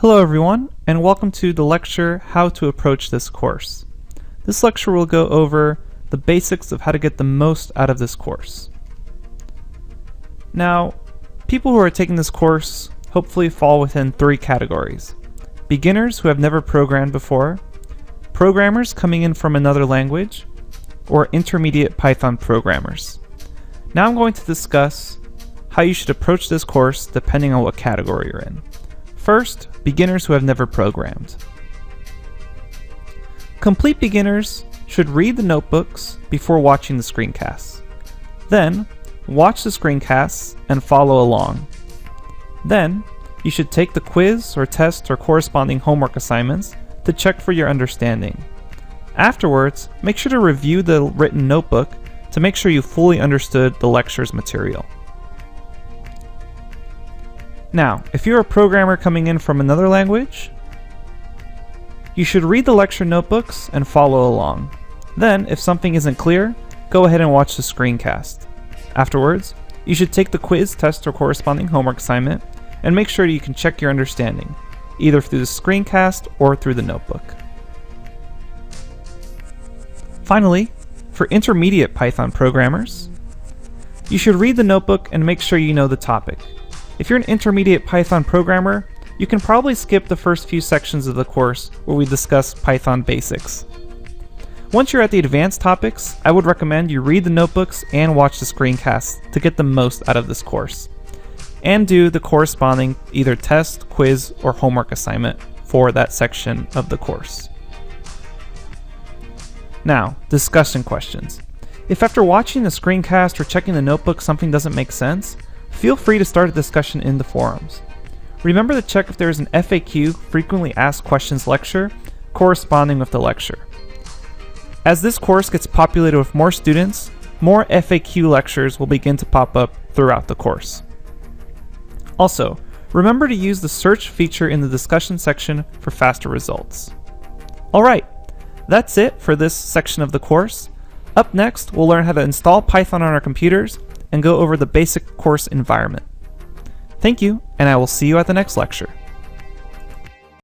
Hello everyone, and welcome to the lecture, How to Approach This Course. This lecture will go over the basics of how to get the most out of this course. Now, people who are taking this course hopefully fall within three categories. Beginners who have never programmed before, programmers coming in from another language, or intermediate Python programmers. Now I'm going to discuss how you should approach this course depending on what category you're in. First, beginners who have never programmed. Complete beginners should read the notebooks before watching the screencasts. Then, watch the screencasts and follow along. Then, you should take the quiz or test or corresponding homework assignments to check for your understanding. Afterwards, make sure to review the written notebook to make sure you fully understood the lecture's material. Now, if you're a programmer coming in from another language, you should read the lecture notebooks and follow along. Then, if something isn't clear, go ahead and watch the screencast. Afterwards, you should take the quiz, test, or corresponding homework assignment and make sure you can check your understanding, either through the screencast or through the notebook. Finally, for intermediate Python programmers, you should read the notebook and make sure you know the topic. If you're an intermediate Python programmer, you can probably skip the first few sections of the course where we discuss Python basics. Once you're at the advanced topics, I would recommend you read the notebooks and watch the screencasts to get the most out of this course, and do the corresponding either test, quiz, or homework assignment for that section of the course. Now, discussion questions. If after watching the screencast or checking the notebook something doesn't make sense, feel free to start a discussion in the forums. Remember to check if there is an FAQ, frequently asked questions lecture, corresponding with the lecture. As this course gets populated with more students, more FAQ lectures will begin to pop up throughout the course. Also, remember to use the search feature in the discussion section for faster results. Alright, that's it for this section of the course. Up next, we'll learn how to install Python on our computers and go over the basic course environment. Thank you, and I will see you at the next lecture.